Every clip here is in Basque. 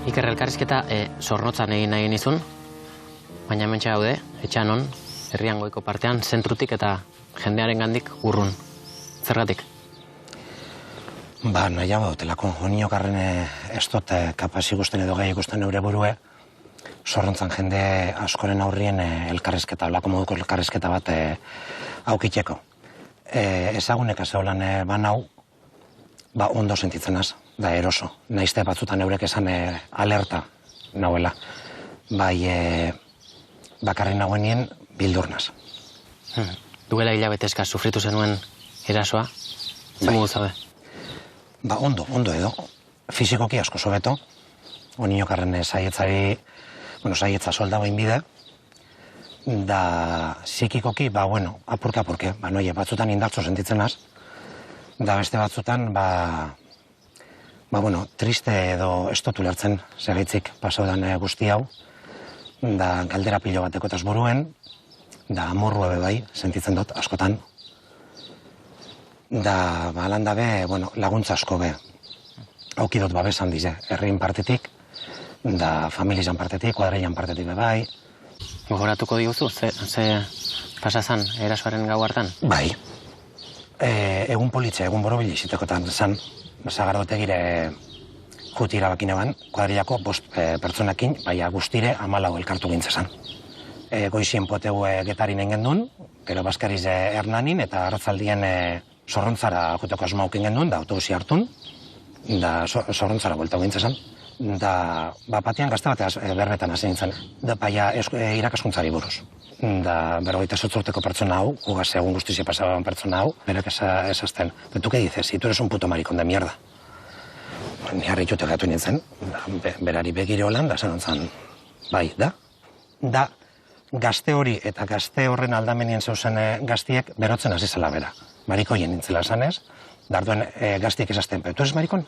Iker, elkarrizketa zornotzan egin nahi nizun, baina hementxe gaude, etxean on, herrian goiko partean, zentrutik eta jendearen gandik urrun. Zergatik? Nahiago dutelako, honiokarren ez dut kapaz ikusten edo gai ikusten eure burue, zorrontzan jende askoren aurrien elkarrizketa, olako moduko elkarrizketa bat aukiteko. Ezagunek azeolan banau, ondo sentitzen az, da eroso. Naizte batzutan eurek esan alerta nauela. Bakarren nagoenien bildurnaz. Duela hilabetezka sufritu zenuen erasoa? Zer modu zaude? Ondo edo. Fizikoki asko sobeto. Honiokarren saietza solda bain bide. Da psikikoki, apurke. Noie, batzutan indartzu sentitzen az. Da beste batzutan, triste edo ez dut ulertzen segaitzik pasaudan guzti hau. Da galdera pilo bateko eta buruen, da amorru ebe bai, sentitzen dut, askotan. Da, landa be, laguntza asko be. Haukidot babesan dize, herrin partetik, da familizan partetik, kuadreian partetik be bai. Gogoratuko diguzu, ze pasazan erasoaren gau hartan? Bai. Egun politxe, egun borobili izitekotan zan, Sagardotegire jutira bakineban, kuadriako 5 pertsonakin, guztire 14 elkartu gintzezan. Goizien poteu getarin engendun, gero Baskariz Hernanin, eta arratzaldien Zorrontzara juteko asmaukin gendun, da autobusi hartun, da Zorrontzara buelta gintzezan. Da, batean gazte bat berbetan hasi nintzen, da irakaskuntzari buruz. Da, 48 urteko pertsona hau, ugaz egun guztizia pasaban pertsona hau, berak esazten, ¿tú qué dices? Si tú eres un puto maricón de mierda. Ni harritute gatu nintzen, berari begire holan, da zen bai, da. Da, gazte hori eta gazte horren aldamenien zeuzen gaztiek berotzen hasi zela bera. Marikoien nintzela esanez, darduen gaztiek esazten, ¿pero tú eres maricón?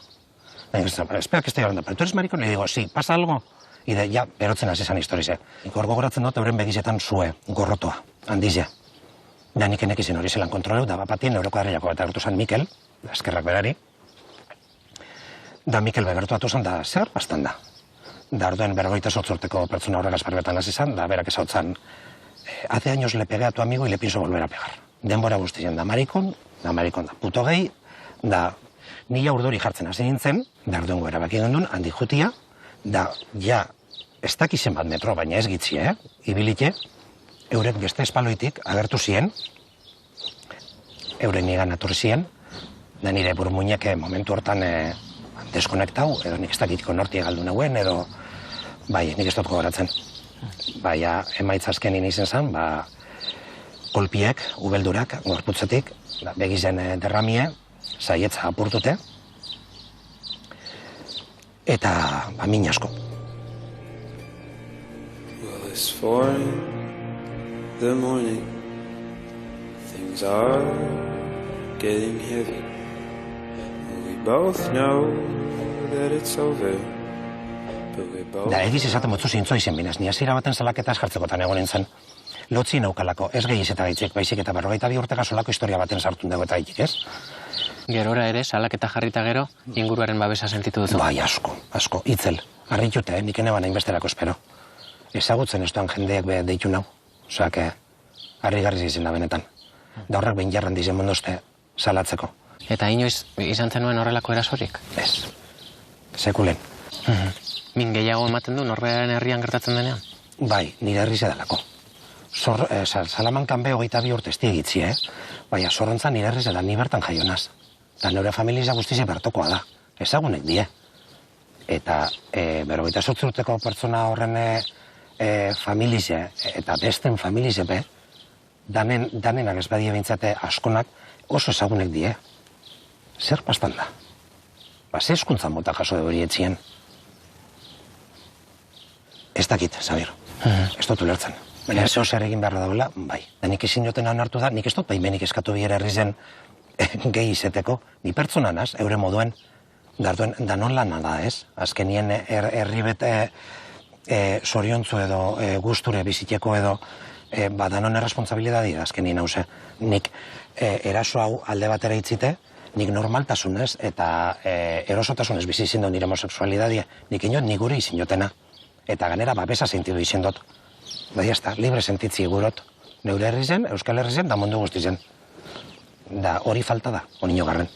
Espera que estoy hablando, ¿pero tú eres maricón? Le digo, sí, ¿pasa algo? Y de, ya, berotzen hasi zan historize. Ikor gogoratzen dut euren begizetan zue, gorrotoa, handizia. Da nik enekizien hori zelan kontroleu, da bapatien euroko arreiako bat agertu zan Mikel, eskerrak berari. Da Mikel begertu atu zan, da zer bastan da. Da orduen 48 urteko pertsona horregaz berbetan hasi zan, da berak ezautzan, hace años le pegué a tu amigo y le pienso volver a pegar. Denbora guztien da marikon, da puto gehi, da nila urduri jartzen hasi nintzen, da orduen goera baki gendun, handi jutia, da ja, ez dakizen bat metro, baina ez gitzie, ibilite, eurek beste espaloitik agertu zien, euren nigan aturri zien, da nire burmuinek momentu hortan deskonektau, edo nik ez dakitiko norti galdu nauen, edo, nik ez dut gogoratzen. Emaitz azkenin izen zen, kolpiek, ubeldurak, gorputzetik, begizen derramie, saietza apurtute, eta min asko. Well, it's 4 in the morning. Things are getting heavy. We both know that it's over. Da, egiz esaten motzu zintzo izen binez, ni hasiera baten salaketa eskartzekotan egon nintzen. Lotzi naukalako, ez gehi eta gaitzik, baizik eta 42 urteka solako historia baten sartun dugu eta gaitik, ez? Gerora ere, salaketa jarrita gero, inguruaren babesa sentitu duzu. Bai, asko, itzel. Arritute, nik ene bana inbesterako espero. Ezagutzen ez duan jendeek deitu nau. Osaak, harrigarriz izin da benetan. Da horrek behin jarran dizen mondozte salatzeko. Eta inoiz izan zenuen horrelako erasorik? Ez. Sekulen. Min gehiago ematen du norberaren herrian gertatzen denean? Bai, nire herri zedalako. Salamankan be 22 urte ez diegitzi, Baina Zorrontza nire herri zedan ni bertan jaionaz. Eta nire familia guztize bertokoa da. Ezagunek die. Eta 28 urteko pertsona horren familize eta besten familize be, danenak ez badie bintzate askonak oso ezagunek die. Zer pastan da? Ze eskuntzan mota jaso de hori etzien. Ez dakit, Xabier. Ez dut ulertzen. Baina zeo zer egin beharra daula, bai. Da nik ezin joten onartu da, nik ez dut baimenik eskatu biera herri zen gehi izeteko. Ni pertsonanaz, eure moduen, darduen, danon lana da, ez? Azkenien herri bete soriontzu edo gusture biziteko edo danon erresponsabilidadi da azkenien hause. Nik eraso hau alde batera itzite, nik normaltasunez eta erosotasunez bizi izin dut nire homosexualidadia, nik inot nigure izin jotena. Eta ganera babesa sentidu izin dut. Da, jazta, libre sentitzi gurot. Neure herri zen, Euskal Herri zen, da mundu guzti zen. Da, hori falta da, onino garren.